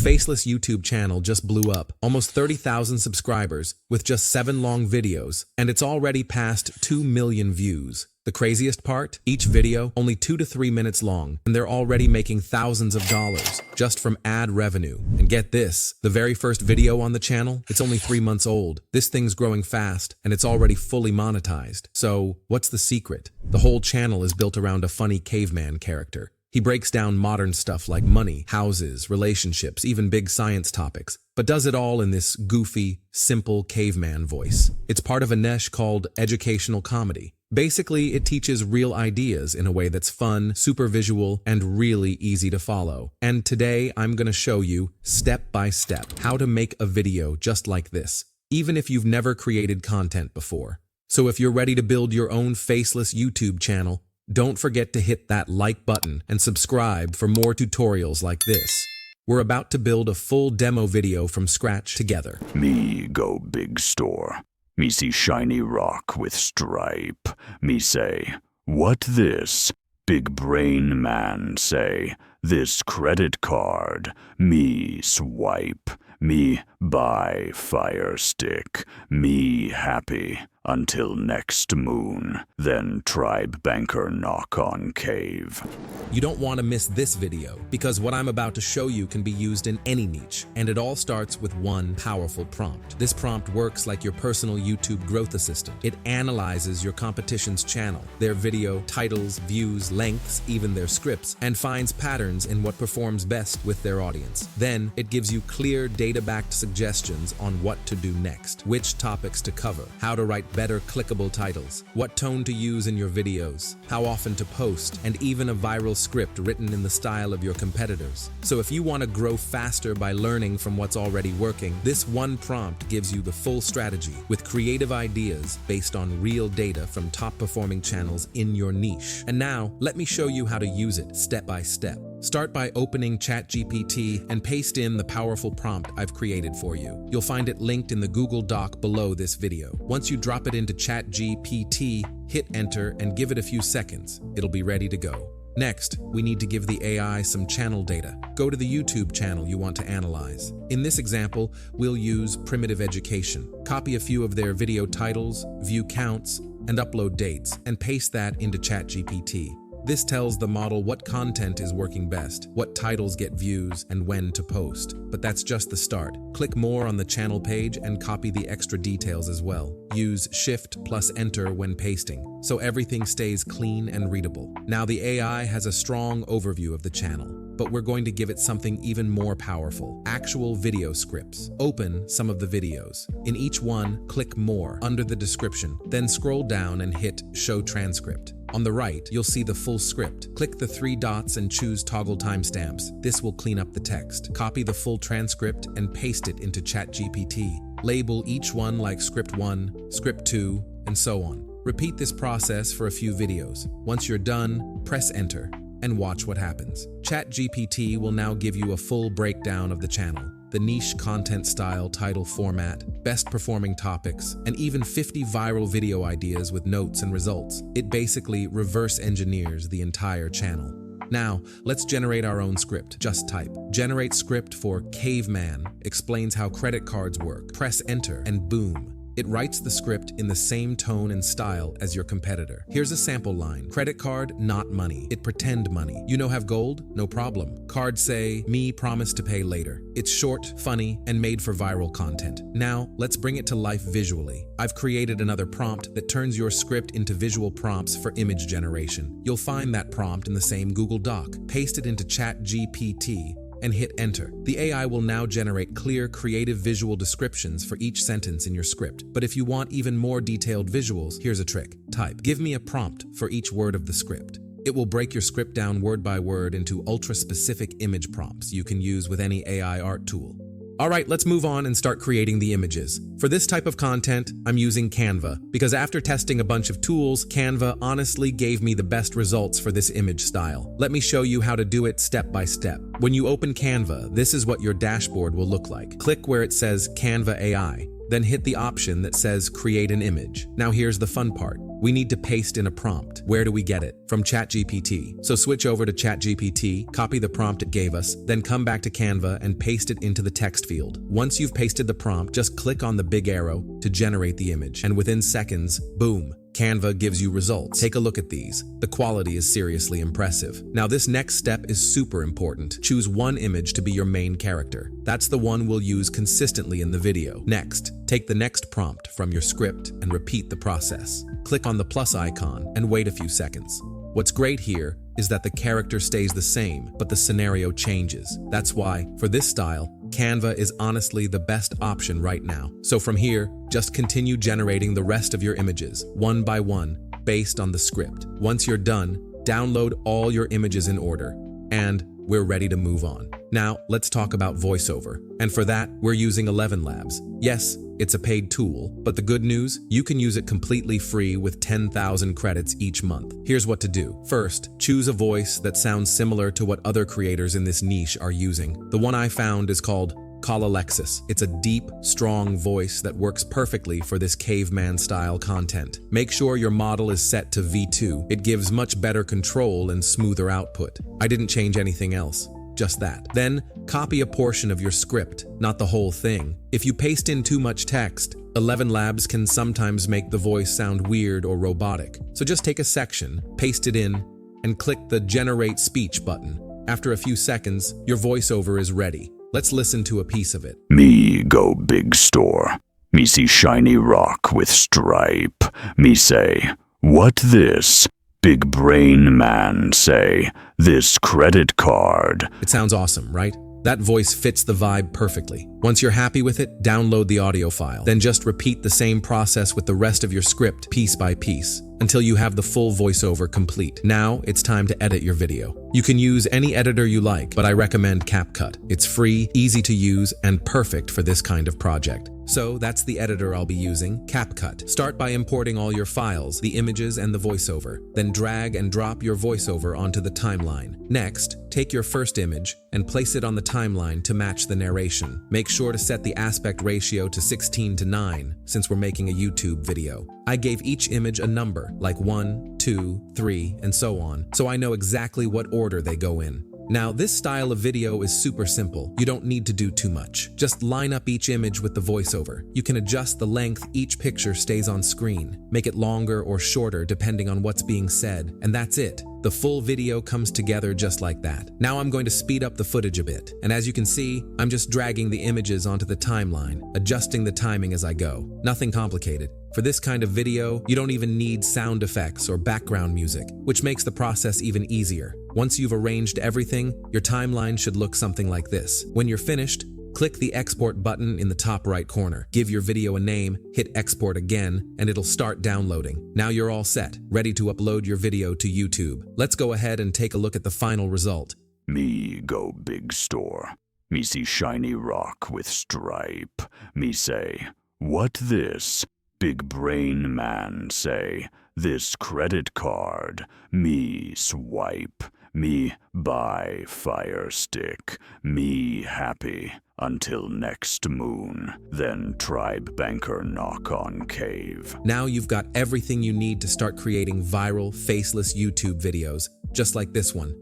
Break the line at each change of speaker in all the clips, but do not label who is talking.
Faceless YouTube channel just blew up, almost 30,000 subscribers, with just 7 long videos, and it's already passed 2 million views. The craziest part? Each video only 2 to 3 minutes long, and they're already making thousands of dollars just from ad revenue. And get this, the very first video on the channel, it's only 3 months old. This thing's growing fast, and it's already fully monetized. So, what's the secret? The whole channel is built around a funny caveman character. He breaks down modern stuff like money, houses, relationships, even big science topics, but does it all in this goofy, simple caveman voice. It's part of a niche called educational comedy. Basically, it teaches real ideas in a way that's fun, super visual, and really easy to follow. And today, I'm going to show you, step by step, how to make a video just like this, even if you've never created content before. So if you're ready to build your own faceless YouTube channel, don't forget to hit that like button and subscribe for more tutorials like this. We're about to build a full demo video from scratch together.
Me go big store. Me see shiny rock with stripe. Me say, what this? Big brain man say, this credit card. Me swipe. Me buy fire stick. Me happy. Until next moon, then tribe banker knock on cave.
You don't want to miss this video, because what I'm about to show you can be used in any niche, and it all starts with one powerful prompt. This prompt works like your personal YouTube growth assistant. It analyzes your competition's channel, their video titles, views, lengths, even their scripts, and finds patterns in what performs best with their audience. Then, it gives you clear data-backed suggestions on what to do next, which topics to cover, how to write better clickable titles, what tone to use in your videos, how often to post, and even a viral script written in the style of your competitors. So if you want to grow faster by learning from what's already working, this one prompt gives you the full strategy with creative ideas based on real data from top-performing channels in your niche. And now, let me show you how to use it step by step. Start by opening ChatGPT and paste in the powerful prompt I've created for you. You'll find it linked in the Google Doc below this video. Once you drop it into ChatGPT, hit enter and give it a few seconds. It'll be ready to go. Next, we need to give the AI some channel data. Go to the YouTube channel you want to analyze. In this example, we'll use Primitive Education. Copy a few of their video titles, view counts, and upload dates, and paste that into ChatGPT. This tells the model what content is working best, what titles get views, and when to post. But that's just the start. Click more on the channel page and copy the extra details as well. Use Shift plus Enter when pasting, so everything stays clean and readable. Now the AI has a strong overview of the channel, but we're going to give it something even more powerful, actual video scripts. Open some of the videos. In each one, click More under the description, then scroll down and hit Show Transcript. On the right, you'll see the full script. Click the 3 dots and choose Toggle Timestamps. This will clean up the text. Copy the full transcript and paste it into ChatGPT. Label each one like Script 1, Script 2, and so on. Repeat this process for a few videos. Once you're done, press Enter and watch what happens. ChatGPT will now give you a full breakdown of the channel, the niche content style, title format, best performing topics, and even 50 viral video ideas with notes and results. It basically reverse engineers the entire channel. Now, let's generate our own script. Just type generate script for caveman, explains how credit cards work. Press enter and boom. It writes the script in the same tone and style as your competitor. Here's a sample line. Credit card, not money. It pretend money. You know have gold? No problem. Card say, me promise to pay later. It's short, funny, and made for viral content. Now, let's bring it to life visually. I've created another prompt that turns your script into visual prompts for image generation. You'll find that prompt in the same Google Doc. Paste it into ChatGPT and hit enter. The AI will now generate clear, creative visual descriptions for each sentence in your script. But if you want even more detailed visuals, here's a trick. Type, give me a prompt for each word of the script. It will break your script down word by word into ultra-specific image prompts you can use with any AI art tool. Alright, let's move on and start creating the images. For this type of content, I'm using Canva, because after testing a bunch of tools, Canva honestly gave me the best results for this image style. Let me show you how to do it step by step. When you open Canva, this is what your dashboard will look like. Click where it says Canva AI, then hit the option that says Create an Image. Now here's the fun part. we need to paste in a prompt. Where do we get it? From ChatGPT. So switch over to ChatGPT, copy the prompt it gave us, then come back to Canva and paste it into the text field. Once you've pasted the prompt, just click on the big arrow to generate the image. And within seconds, boom, Canva gives you results. Take a look at these. The quality is seriously impressive. Now this next step is super important. Choose one image to be your main character. That's the one we'll use consistently in the video. Next, take the next prompt from your script and repeat the process. Click on the plus icon and wait a few seconds. What's great here is that the character stays the same, but the scenario changes. That's why, for this style, Canva is honestly the best option right now. So from here, just continue generating the rest of your images, one by one, based on the script. Once you're done, download all your images in order, and we're ready to move on. Now, let's talk about voiceover. And for that, we're using ElevenLabs. Yes, it's a paid tool, but the good news, you can use it completely free with 10,000 credits each month. Here's what to do. First, choose a voice that sounds similar to what other creators in this niche are using. The one I found is called Call Alexis. It's a deep, strong voice that works perfectly for this caveman-style content. Make sure your model is set to V2. It gives much better control and smoother output. I didn't change anything else, just that. Then, copy a portion of your script, not the whole thing. If you paste in too much text, ElevenLabs can sometimes make the voice sound weird or robotic. So just take a section, paste it in, and click the Generate Speech button. After a few seconds, your voiceover is ready. Let's listen to a piece of it.
Me go big store. Me see shiny rock with stripe. Me say, what this? Big brain man say, this credit card.
It sounds awesome, right? That voice fits the vibe perfectly. Once you're happy with it, download the audio file. Then just repeat the same process with the rest of your script, piece by piece, until you have the full voiceover complete. Now, it's time to edit your video. You can use any editor you like, but I recommend CapCut. It's free, easy to use, and perfect for this kind of project. So that's the editor I'll be using, CapCut. Start by importing all your files, the images and the voiceover. Then drag and drop your voiceover onto the timeline. Next, take your first image and place it on the timeline to match the narration. Make sure to set the aspect ratio to 16:9 since we're making a YouTube video. I gave each image a number, like 1, 2, 3, and so on, so I know exactly what order they go in. Now, this style of video is super simple. You don't need to do too much. Just line up each image with the voiceover. You can adjust the length each picture stays on screen, make it longer or shorter depending on what's being said, and that's it. The full video comes together just like that. Now I'm going to speed up the footage a bit, and as you can see, I'm just dragging the images onto the timeline, adjusting the timing as I go. Nothing complicated. For this kind of video, you don't even need sound effects or background music, which makes the process even easier. Once you've arranged everything, your timeline should look something like this. When you're finished, click the export button in the top right corner. Give your video a name, hit export again, and it'll start downloading. Now you're all set, ready to upload your video to YouTube. Let's go ahead and take a look at the final result.
Me go big store. Me see shiny rock with stripe. Me say, what this? Big brain man say, this credit card. Me swipe. Me buy fire stick. Me happy. Until next moon. Then tribe banker knock on cave.
Now you've got everything you need to start creating viral, faceless YouTube videos, just like this one.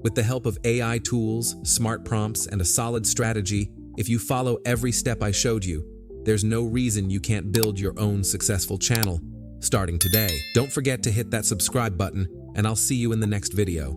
With the help of AI tools, smart prompts, and a solid strategy, if you follow every step I showed you, there's no reason you can't build your own successful channel starting today. Don't forget to hit that subscribe button, and I'll see you in the next video.